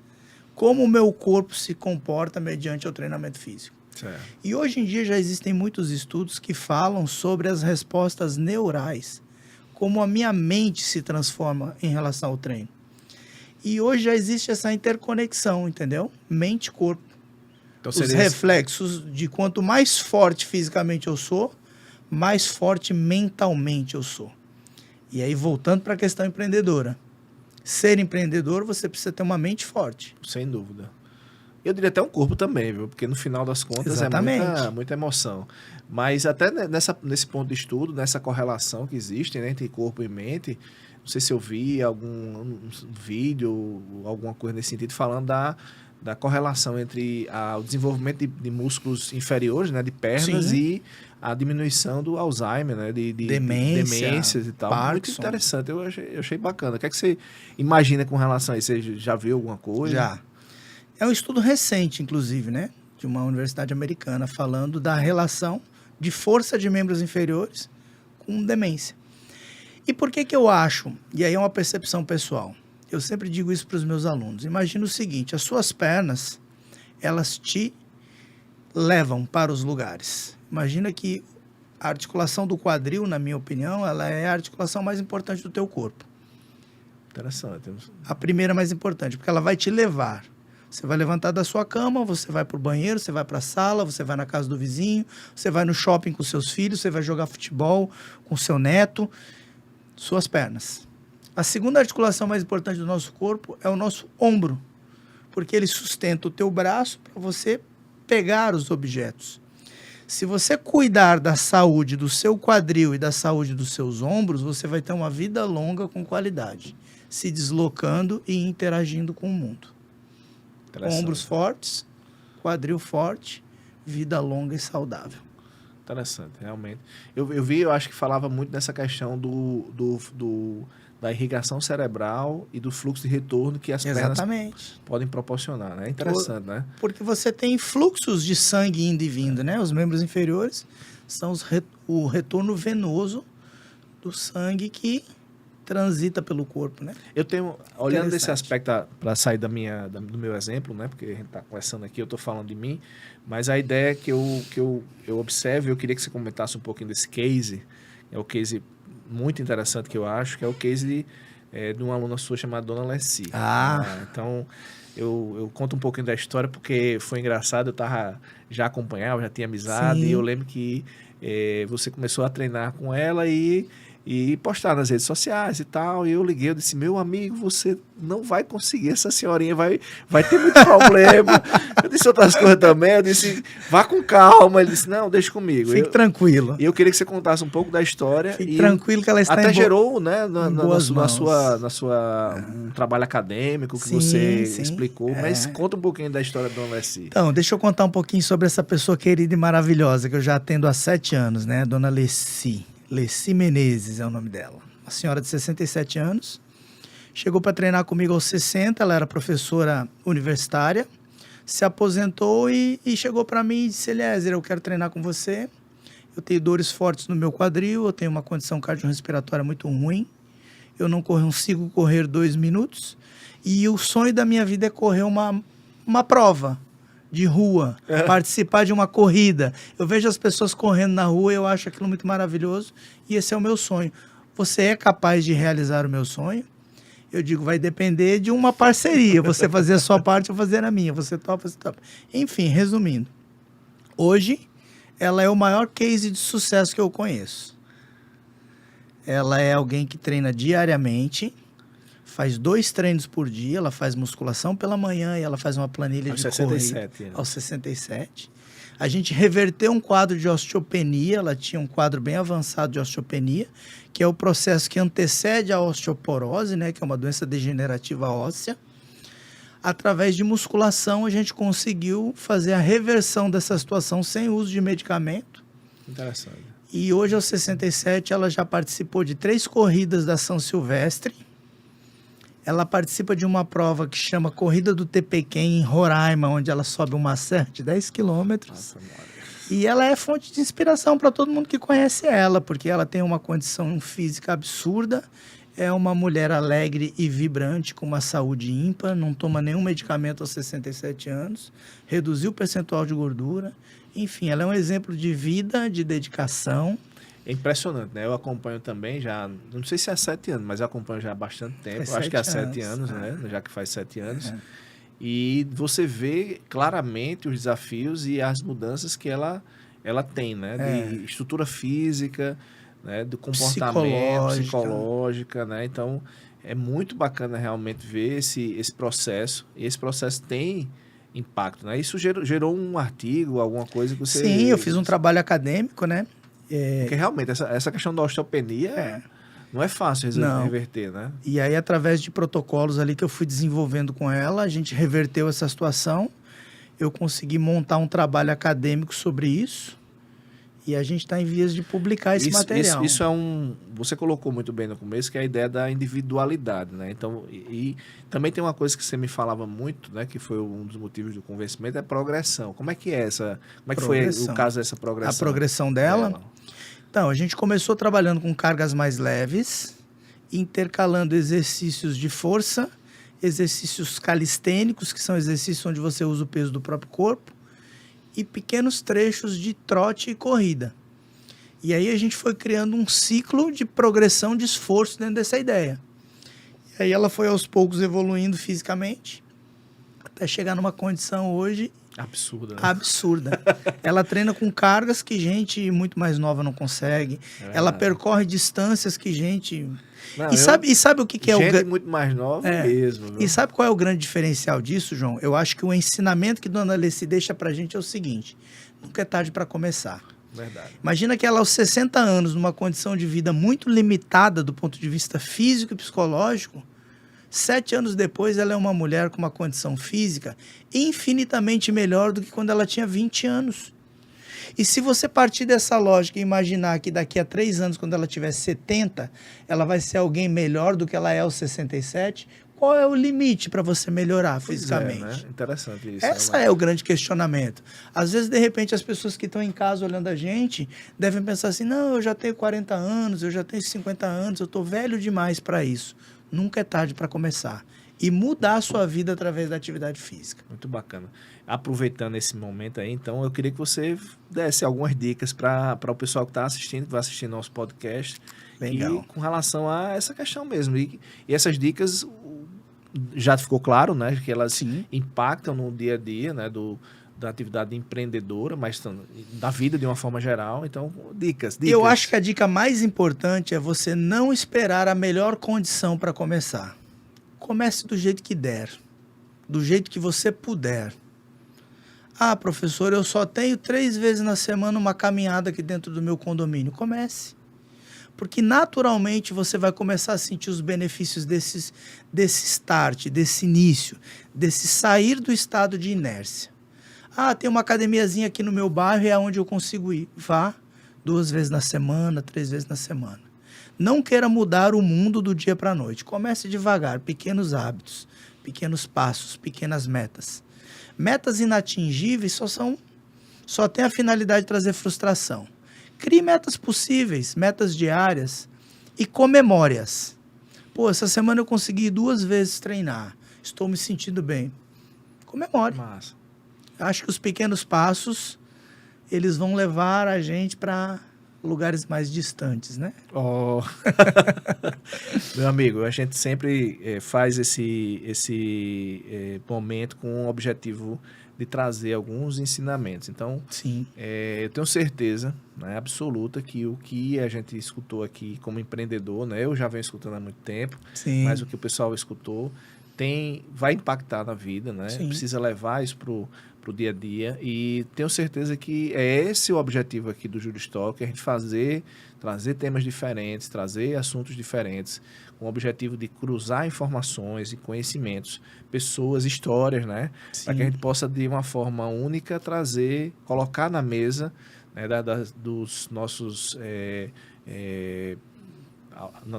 Como o meu corpo se comporta mediante o treinamento físico.
Certo.
E hoje em dia já existem muitos estudos que falam sobre as respostas neurais, como a minha mente se transforma em relação ao treino. E hoje já existe essa interconexão, entendeu? Mente-corpo. Então, os reflexos de quanto mais forte fisicamente eu sou, mais forte mentalmente eu sou. E aí, voltando para a questão empreendedora. Ser empreendedor, você precisa ter uma mente forte.
Sem dúvida. Eu diria até um corpo também, viu? Porque no final das contas é muita emoção. Mas até nesse ponto de estudo, nessa correlação que existe, né, entre corpo e mente, não sei se eu vi algum vídeo, alguma coisa nesse sentido, falando da correlação entre o desenvolvimento de músculos inferiores, né, de pernas, sim, e a diminuição do Alzheimer, né, de demências e tal. Parkinson. Muito interessante, eu achei bacana. O que é que você imagina com relação a isso? Você já viu alguma coisa?
Já. É um estudo recente, inclusive, né, de uma universidade americana, falando da relação de força de membros inferiores com demência. E por que eu acho? E aí é uma percepção pessoal. Eu sempre digo isso para os meus alunos. Imagina o seguinte, as suas pernas, elas te levam para os lugares. Imagina que a articulação do quadril, na minha opinião, ela é a articulação mais importante do teu corpo.
Interessante.
A primeira mais importante, porque ela vai te levar. Você vai levantar da sua cama, você vai para o banheiro, você vai para a sala, você vai na casa do vizinho, você vai no shopping com seus filhos, você vai jogar futebol com seu neto, suas pernas. A segunda articulação mais importante do nosso corpo é o nosso ombro, porque ele sustenta o teu braço para você pegar os objetos. Se você cuidar da saúde do seu quadril e da saúde dos seus ombros, você vai ter uma vida longa com qualidade, se deslocando e interagindo com o mundo. Ombros fortes, quadril forte, vida longa e saudável.
Interessante, realmente. Eu acho que falava muito nessa questão da irrigação cerebral e do fluxo de retorno que as pernas podem proporcionar, né? É interessante, né?
Porque você tem fluxos de sangue indo e vindo, né? Os membros inferiores são o retorno venoso do sangue que transita pelo corpo, né?
Eu tenho, olhando desse aspecto, para sair do meu exemplo, né? Porque a gente está conversando aqui, eu estou falando de mim, mas a ideia que eu observo, eu queria que você comentasse um pouquinho desse case, é o case muito interessante que eu acho, que é o case de uma aluna sua chamada Dona Lessi. Então, eu conto um pouquinho da história, porque foi engraçado, eu já acompanhava, já tinha amizade,
Sim.
e eu lembro que você começou a treinar com ela e postar nas redes sociais e tal, e eu liguei, eu disse, meu amigo, você não vai conseguir, essa senhorinha vai ter muito problema. Eu disse outras coisas também, eu disse, vá com calma. Ele disse, não, deixa comigo.
Fique tranquilo.
E eu queria que você contasse um pouco da história.
Fique tranquilo que ela está
até gerou, né,
na
sua um trabalho acadêmico que você explicou, mas conta um pouquinho da história da Dona Lessi.
Então, deixa eu contar um pouquinho sobre essa pessoa querida e maravilhosa, que eu já atendo há 7 anos, né, Dona Lessi. Lessi Menezes é o nome dela. Uma senhora de 67 anos. Chegou para treinar comigo aos 60, ela era professora universitária. Se aposentou e chegou para mim e disse, Eliezer, eu quero treinar com você. Eu tenho dores fortes no meu quadril, eu tenho uma condição cardiorrespiratória muito ruim. Eu não consigo correr 2 minutos. E o sonho da minha vida é correr uma prova de rua, participar de uma corrida. Eu vejo as pessoas correndo na rua e eu acho aquilo muito maravilhoso. E esse é o meu sonho. Você é capaz de realizar o meu sonho? Eu digo, vai depender de uma parceria. Você fazer a sua parte, eu fazer a minha. Você topa, você topa. Enfim, resumindo. Hoje, ela é o maior case de sucesso que eu conheço. Ela é alguém que treina diariamente, faz 2 treinos por dia, ela faz musculação pela manhã e ela faz uma planilha de corrida aos 67. A gente reverteu um quadro de osteopenia, ela tinha um quadro bem avançado de osteopenia, que é o processo que antecede a osteoporose, né, que é uma doença degenerativa óssea. Através de musculação, a gente conseguiu fazer a reversão dessa situação sem uso de medicamento.
Interessante.
E hoje, aos 67, ela já participou de 3 corridas da São Silvestre. Ela participa de uma prova que chama Corrida do Tepequém, em Roraima, onde ela sobe uma serra de 10 quilômetros. E ela é fonte de inspiração para todo mundo que conhece ela, porque ela tem uma condição física absurda, é uma mulher alegre e vibrante, com uma saúde ímpar, não toma nenhum medicamento aos 67 anos, reduziu o percentual de gordura. Enfim, ela é um exemplo de vida, de dedicação.
É impressionante, né? Eu acompanho também já, não sei se há 7 anos, mas eu acompanho já há bastante tempo. Acho que há 7 anos, né? Já que faz 7 anos. E você vê claramente os desafios e as mudanças que ela tem, né? De estrutura física, né? Do comportamento, psicológica, né? Então, é muito bacana realmente ver esse processo. E esse processo tem impacto, né? Isso gerou um artigo, alguma coisa que você...
Sim, eu fiz um trabalho acadêmico, né?
Porque realmente essa questão da osteopenia não é fácil reverter, né?
E aí, através de protocolos ali que eu fui desenvolvendo com ela, a gente reverteu essa situação. Eu consegui montar um trabalho acadêmico sobre isso. E a gente está em vias de publicar esse material.
Isso é você colocou muito bem no começo, que é a ideia da individualidade, né? Então, e também tem uma coisa que você me falava muito, né? Que foi um dos motivos do convencimento, é a progressão. Como é que foi o caso dessa progressão?
A progressão dela? Então, a gente começou trabalhando com cargas mais leves, intercalando exercícios de força, exercícios calistênicos, que são exercícios onde você usa o peso do próprio corpo, e pequenos trechos de trote e corrida. E aí a gente foi criando um ciclo de progressão de esforço dentro dessa ideia. E aí ela foi aos poucos evoluindo fisicamente, até chegar numa condição hoje...
Absurda. Né?
Absurda. Ela treina com cargas que gente muito mais nova não consegue. Ela percorre distâncias que gente... Sabe o que é o...
Gente muito mais nova mesmo. Viu?
E sabe qual é o grande diferencial disso, João? Eu acho que o ensinamento que Dona Lessi deixa pra gente é o seguinte: nunca é tarde para começar.
Verdade.
Imagina que ela aos 60 anos, numa condição de vida muito limitada do ponto de vista físico e psicológico, 7 anos depois, ela é uma mulher com uma condição física infinitamente melhor do que quando ela tinha 20 anos. E se você partir dessa lógica e imaginar que daqui a 3 anos, quando ela tiver 70, ela vai ser alguém melhor do que ela é aos 67, qual é o limite para você melhorar fisicamente?
Né? Interessante isso.
Esse é o grande questionamento. Às vezes, de repente, as pessoas que estão em casa olhando a gente devem pensar assim, não, eu já tenho 40 anos, eu já tenho 50 anos, eu estou velho demais para isso. Nunca é tarde para começar. E mudar a sua vida através da atividade física.
Muito bacana. Aproveitando esse momento aí, então, eu queria que você desse algumas dicas para o pessoal que está assistindo, que vai assistir nosso podcast.
Legal.
E com relação a essa questão mesmo. E essas dicas já ficou claro, né? Que elas
Sim.
impactam no dia a dia, né? Da atividade empreendedora, mas da vida de uma forma geral. Então, dicas.
Eu acho que a dica mais importante é você não esperar a melhor condição para começar. Comece do jeito que der, do jeito que você puder. Ah, professor, eu só tenho 3 vezes na semana uma caminhada aqui dentro do meu condomínio. Comece. Porque naturalmente você vai começar a sentir os benefícios desse start, desse início, desse sair do estado de inércia. Ah, tem uma academiazinha aqui no meu bairro e é onde eu consigo ir. Vá 2 vezes na semana, 3 vezes na semana. Não queira mudar o mundo do dia para a noite. Comece devagar, pequenos hábitos, pequenos passos, pequenas metas. Metas inatingíveis só tem a finalidade de trazer frustração. Crie metas possíveis, metas diárias e comemore-as. Pô, essa semana eu consegui 2 vezes treinar. Estou me sentindo bem. Comemore.
Massa.
Acho que os pequenos passos, eles vão levar a gente para lugares mais distantes, né?
Oh. Meu amigo, a gente sempre faz esse momento com o objetivo de trazer alguns ensinamentos. Então,
sim,
eu tenho certeza, né, absoluta, que o que a gente escutou aqui como empreendedor, né, eu já venho escutando há muito tempo,
sim,
mas o que o pessoal escutou vai impactar na vida, né?
Sim.
Precisa levar isso pro dia a dia, e tenho certeza que é esse o objetivo aqui do Juris Talk, a gente trazer temas diferentes, trazer assuntos diferentes, com o objetivo de cruzar informações e conhecimentos, pessoas, histórias, né? Para que a gente possa, de uma forma única, colocar na mesa, né, dos nossos...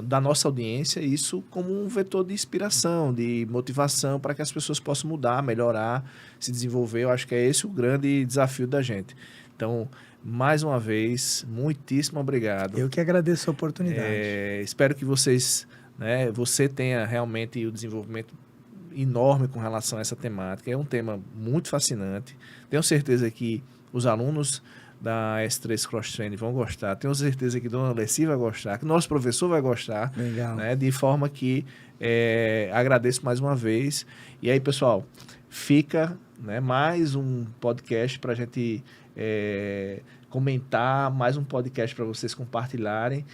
da nossa audiência, isso como um vetor de inspiração, de motivação para que as pessoas possam mudar, melhorar, se desenvolver. Eu acho que é esse o grande desafio da gente. Então, mais uma vez, muitíssimo obrigado.
Eu que agradeço a oportunidade.
Espero que você tenha realmente o desenvolvimento enorme com relação a essa temática. É um tema muito fascinante. Tenho certeza que os alunos da S3 Cross Training vão gostar. Tenho certeza que Dona Alessi vai gostar, que nosso professor vai gostar.
Legal.
Né? De forma que agradeço mais uma vez. E aí, pessoal, fica, né, mais um podcast para a gente comentar, mais um podcast para vocês compartilharem.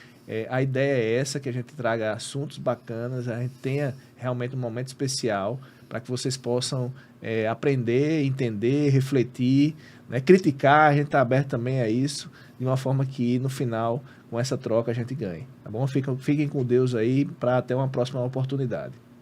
A ideia é essa, que a gente traga assuntos bacanas, a gente tenha realmente um momento especial para que vocês possam aprender, entender, refletir, né, criticar. A gente está aberto também a isso, de uma forma que no final, com essa troca, a gente ganhe. Tá bom? Fiquem com Deus aí, para até uma próxima oportunidade.